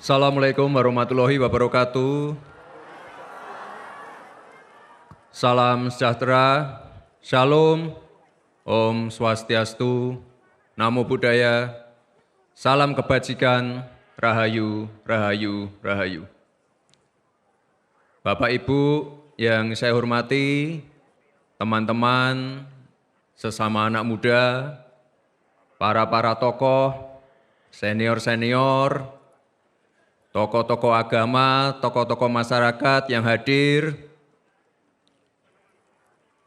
Assalamualaikum warahmatullahi wabarakatuh. Salam sejahtera, Shalom, Om Swastiastu, Namo Buddhaya, salam kebajikan, Rahayu, Rahayu, Rahayu. Bapak Ibu yang saya hormati, teman-teman, sesama anak muda, para tokoh, senior-senior, tokoh-tokoh agama, tokoh-tokoh masyarakat yang hadir.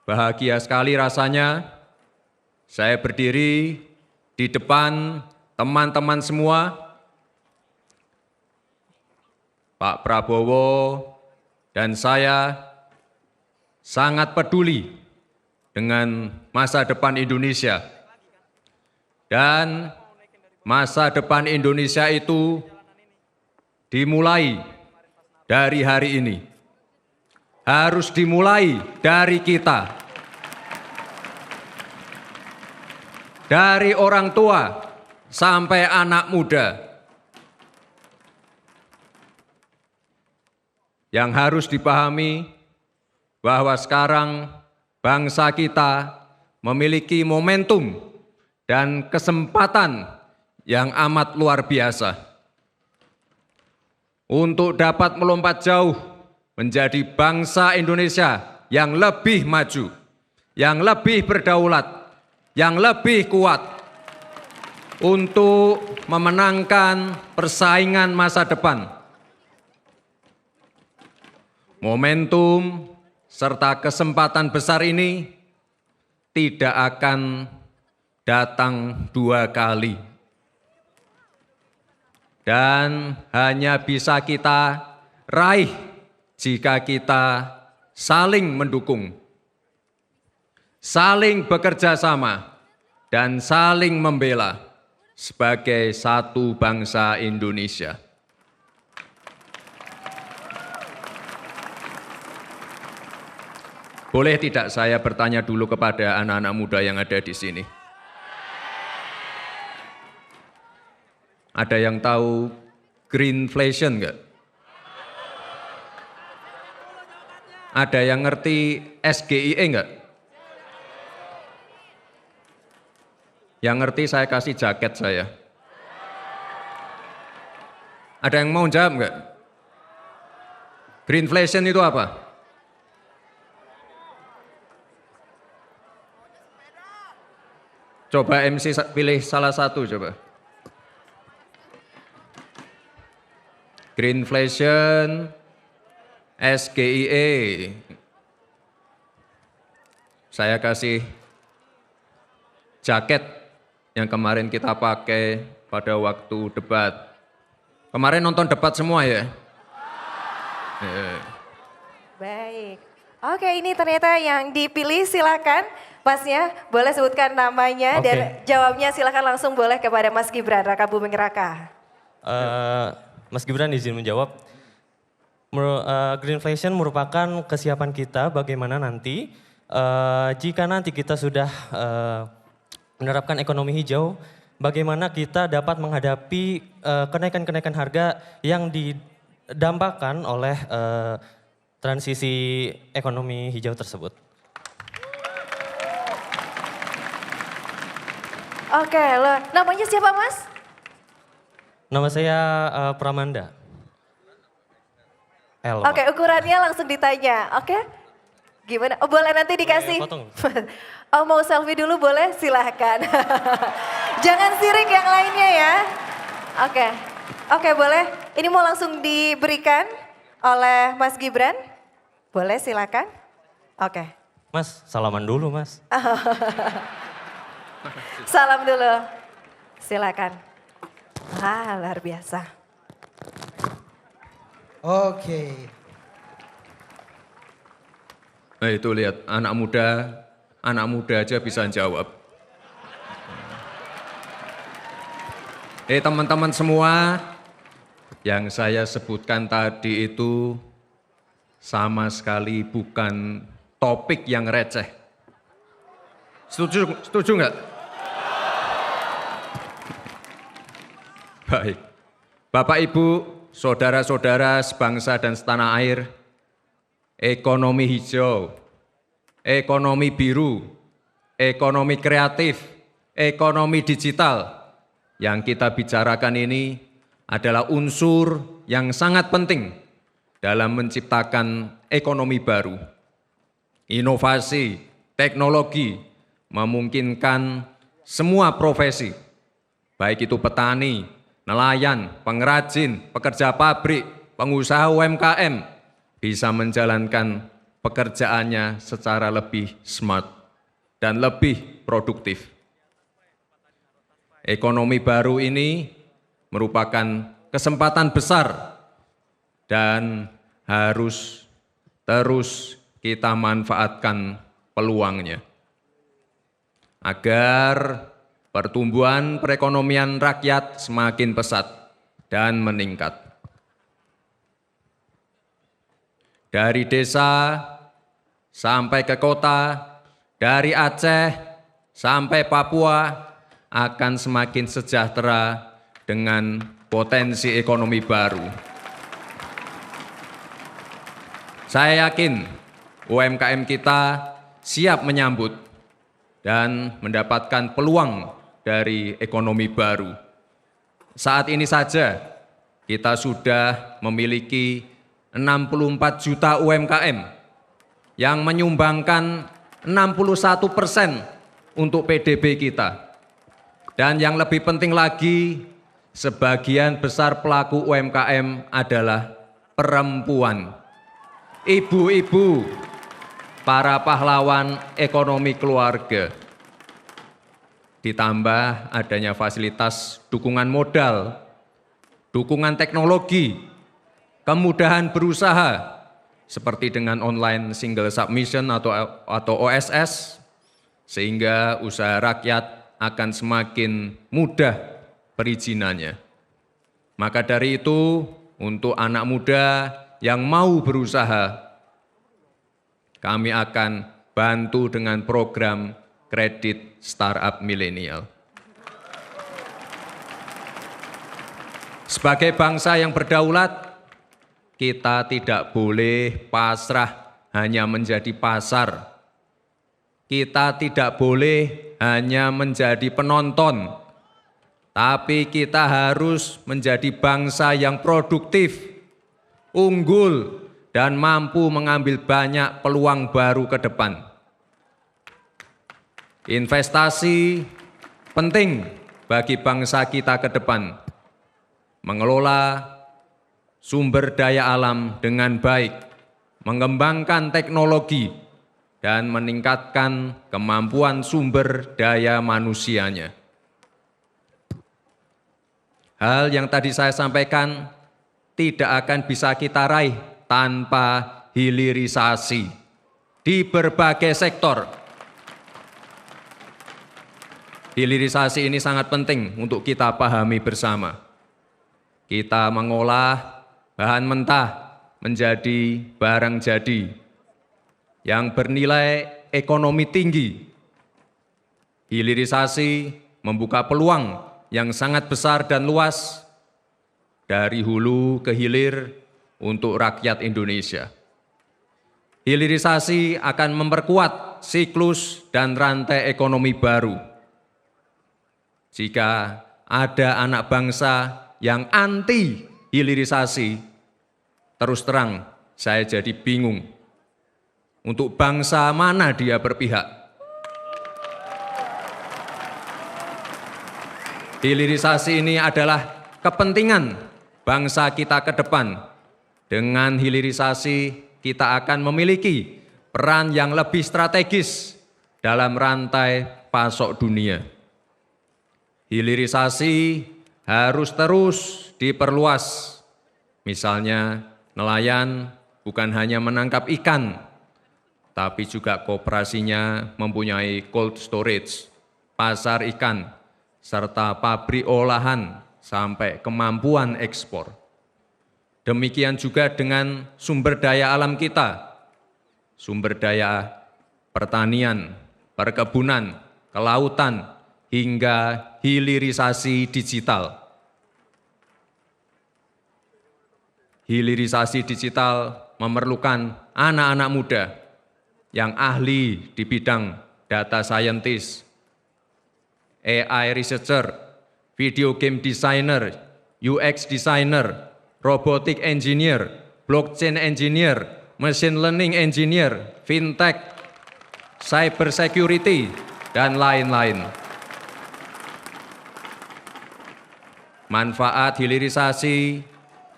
Bahagia sekali rasanya saya berdiri di depan teman-teman semua, Pak Prabowo dan saya sangat peduli dengan masa depan Indonesia. Dan masa depan Indonesia itu dimulai dari hari ini, harus dimulai dari kita, dari orang tua sampai anak muda, yang harus dipahami bahwa sekarang bangsa kita memiliki momentum dan kesempatan yang amat luar biasa untuk dapat melompat jauh menjadi bangsa Indonesia yang lebih maju, yang lebih berdaulat, yang lebih kuat untuk memenangkan persaingan masa depan. Momentum serta kesempatan besar ini tidak akan datang dua kali. Dan hanya bisa kita raih jika kita saling mendukung, saling bekerja sama, dan saling membela sebagai satu bangsa Indonesia. Boleh tidak saya bertanya dulu kepada anak-anak muda yang ada di sini? Ada yang tahu greenflation enggak? Ada yang ngerti SGIE enggak? Yang ngerti saya kasih jaket saya. Ada yang mau jawab enggak? Greenflation itu apa? Coba MC pilih salah satu coba. Greenflation, SGIE. Saya kasih jaket yang kemarin kita pakai pada waktu debat. Kemarin nonton debat semua ya? Baik. Oke, ini ternyata yang dipilih, silakan Masnya boleh sebutkan namanya dan jawabnya silakan langsung boleh kepada Mas Gibran Raka Buming Raka. Mas Gibran izin menjawab, greenflation merupakan kesiapan kita bagaimana nanti jika nanti kita sudah menerapkan ekonomi hijau, bagaimana kita dapat menghadapi kenaikan-kenaikan harga yang didampakkan oleh transisi ekonomi hijau tersebut. Oke, namanya siapa Mas? Nama saya Pramanda. Oke, ukurannya langsung ditanya, oke? Gimana? Oh, boleh nanti dikasih. Oh, mau selfie dulu boleh? Silahkan. Jangan sirik yang lainnya ya. Oke, boleh. Ini mau langsung diberikan oleh Mas Gibran. Boleh, silakan. Oke. Mas, salaman dulu Mas. Salam dulu. Silakan. Luar biasa. Oke. Nah itu lihat anak muda aja bisa jawab. Teman-teman semua, yang saya sebutkan tadi itu sama sekali bukan topik yang receh. Setuju nggak? Baik. Bapak Ibu, saudara-saudara sebangsa dan setanah air, ekonomi hijau, ekonomi biru, ekonomi kreatif, ekonomi digital yang kita bicarakan ini adalah unsur yang sangat penting dalam menciptakan ekonomi baru. Inovasi, teknologi memungkinkan semua profesi, baik itu petani, nelayan, pengrajin, pekerja pabrik, pengusaha UMKM, bisa menjalankan pekerjaannya secara lebih smart dan lebih produktif. Ekonomi baru ini merupakan kesempatan besar dan harus terus kita manfaatkan peluangnya agar pertumbuhan perekonomian rakyat semakin pesat dan meningkat. Dari desa sampai ke kota, dari Aceh sampai Papua akan semakin sejahtera dengan potensi ekonomi baru. Saya yakin UMKM kita siap menyambut dan mendapatkan peluang dari ekonomi baru. Saat ini saja kita sudah memiliki 64 juta UMKM yang menyumbangkan 61% untuk PDB kita. Dan yang lebih penting lagi, sebagian besar pelaku UMKM adalah perempuan. Ibu-ibu, para pahlawan ekonomi keluarga. Ditambah adanya fasilitas dukungan modal, dukungan teknologi, kemudahan berusaha, seperti dengan online single submission atau OSS, sehingga usaha rakyat akan semakin mudah perizinannya. Maka dari itu, untuk anak muda yang mau berusaha, kami akan bantu dengan program kredit startup milenial. Sebagai bangsa yang berdaulat, kita tidak boleh pasrah hanya menjadi pasar. Kita tidak boleh hanya menjadi penonton, tapi kita harus menjadi bangsa yang produktif, unggul, dan mampu mengambil banyak peluang baru ke depan. Investasi penting bagi bangsa kita ke depan. Mengelola sumber daya alam dengan baik, mengembangkan teknologi, dan meningkatkan kemampuan sumber daya manusianya. Hal yang tadi saya sampaikan tidak akan bisa kita raih tanpa hilirisasi di berbagai sektor. Hilirisasi ini sangat penting untuk kita pahami bersama. Kita mengolah bahan mentah menjadi barang jadi yang bernilai ekonomi tinggi. Hilirisasi membuka peluang yang sangat besar dan luas dari hulu ke hilir untuk rakyat Indonesia. Hilirisasi akan memperkuat siklus dan rantai ekonomi baru. Jika ada anak bangsa yang anti hilirisasi, terus terang saya jadi bingung. Untuk bangsa mana dia berpihak? Hilirisasi ini adalah kepentingan bangsa kita ke depan. Dengan hilirisasi kita akan memiliki peran yang lebih strategis dalam rantai pasok dunia. Hilirisasi harus terus diperluas. Misalnya nelayan bukan hanya menangkap ikan, tapi juga koperasinya mempunyai cold storage, pasar ikan, serta pabrik olahan sampai kemampuan ekspor. Demikian juga dengan sumber daya alam kita, sumber daya pertanian, perkebunan, kelautan, hingga hilirisasi digital. hilirisasi digital memerlukan anak-anak muda yang ahli di bidang data scientist, AI researcher, video game designer, UX designer, robotic engineer, blockchain engineer, machine learning engineer, fintech, cyber security, dan lain-lain. Manfaat hilirisasi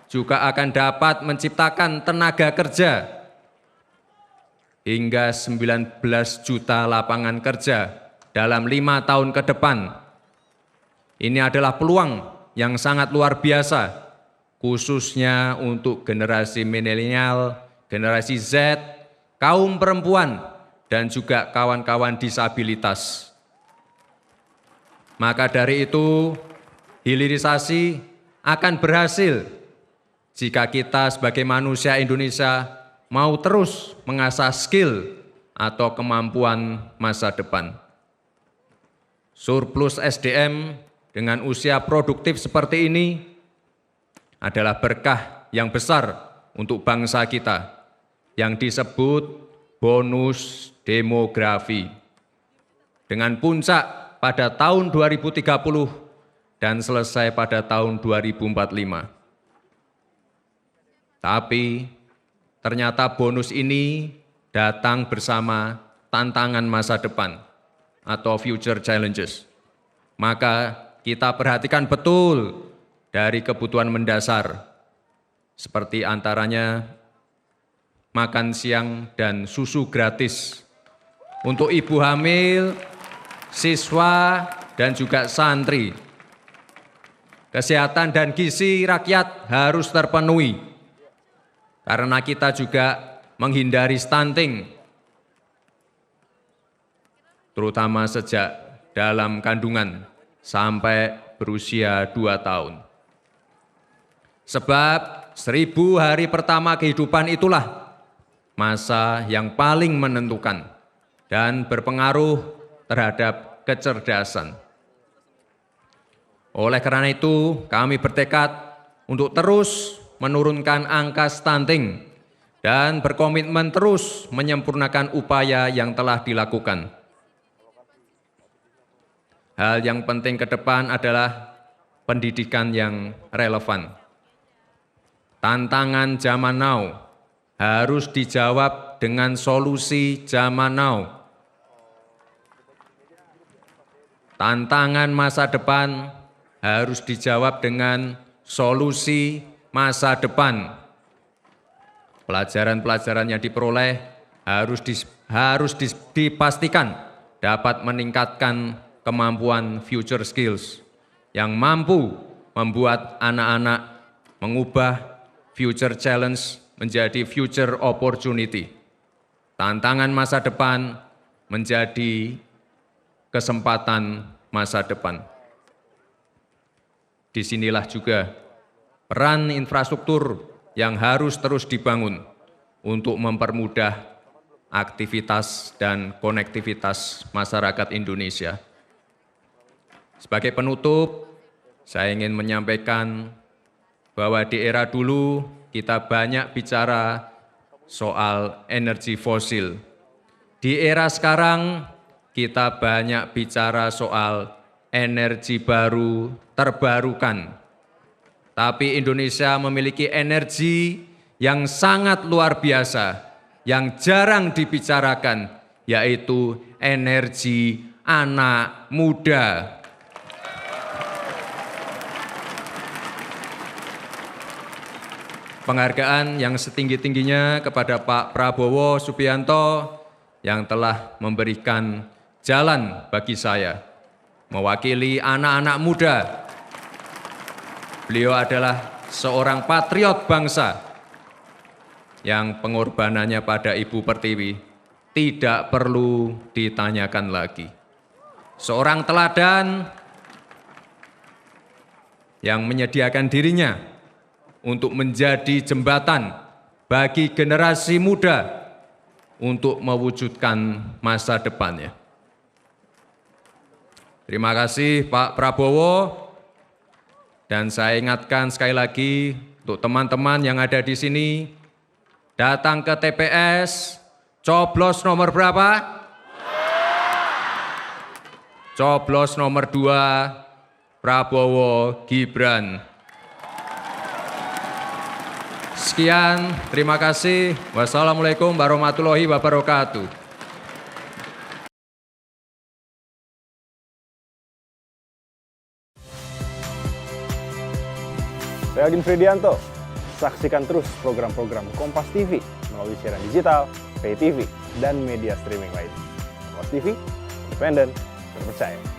juga akan dapat menciptakan tenaga kerja hingga 19 juta lapangan kerja dalam 5 tahun ke depan. Ini adalah peluang yang sangat luar biasa, khususnya untuk generasi milenial, generasi Z, kaum perempuan, dan juga kawan-kawan disabilitas. Maka dari itu, hilirisasi akan berhasil jika kita sebagai manusia Indonesia mau terus mengasah skill atau kemampuan masa depan. Surplus SDM dengan usia produktif seperti ini adalah berkah yang besar untuk bangsa kita yang disebut bonus demografi. Dengan puncak pada tahun 2030 dan selesai pada tahun 2045. Tapi ternyata bonus ini datang bersama tantangan masa depan atau future challenges. Maka kita perhatikan betul dari kebutuhan mendasar, seperti antaranya makan siang dan susu gratis untuk ibu hamil, siswa, dan juga santri. Kesehatan dan gizi rakyat harus terpenuhi, karena kita juga menghindari stunting, terutama sejak dalam kandungan sampai berusia 2 tahun. Sebab 1000 hari pertama kehidupan itulah masa yang paling menentukan dan berpengaruh terhadap kecerdasan. Oleh karena itu, kami bertekad untuk terus menurunkan angka stunting dan berkomitmen terus menyempurnakan upaya yang telah dilakukan. Hal yang penting ke depan adalah pendidikan yang relevan. Tantangan zaman now harus dijawab dengan solusi zaman now. Tantangan masa depan harus dijawab dengan solusi masa depan. Pelajaran-pelajaran yang diperoleh harus dipastikan dapat meningkatkan kemampuan future skills yang mampu membuat anak-anak mengubah future challenge menjadi future opportunity. Tantangan masa depan menjadi kesempatan masa depan. Disinilah juga peran infrastruktur yang harus terus dibangun untuk mempermudah aktivitas dan konektivitas masyarakat Indonesia. Sebagai penutup, saya ingin menyampaikan bahwa di era dulu kita banyak bicara soal energi fosil. Di era sekarang kita banyak bicara soal energi baru terbarukan. Tapi Indonesia memiliki energi yang sangat luar biasa, yang jarang dibicarakan, yaitu energi anak muda. Penghargaan yang setinggi-tingginya kepada Pak Prabowo Subianto yang telah memberikan jalan bagi saya, mewakili anak-anak muda. Beliau adalah seorang patriot bangsa yang pengorbanannya pada Ibu Pertiwi tidak perlu ditanyakan lagi. Seorang teladan yang menyediakan dirinya untuk menjadi jembatan bagi generasi muda untuk mewujudkan masa depannya. Terima kasih Pak Prabowo, dan saya ingatkan sekali lagi untuk teman-teman yang ada di sini, datang ke TPS, coblos nomor berapa? Coblos nomor 2, Prabowo Gibran. Sekian, terima kasih. Wassalamualaikum warahmatullahi wabarakatuh. Saya Agin Fridianto. Saksikan terus program-program Kompas TV melalui siaran digital, pay TV, dan media streaming lain. Kompas TV, independen, terpercaya.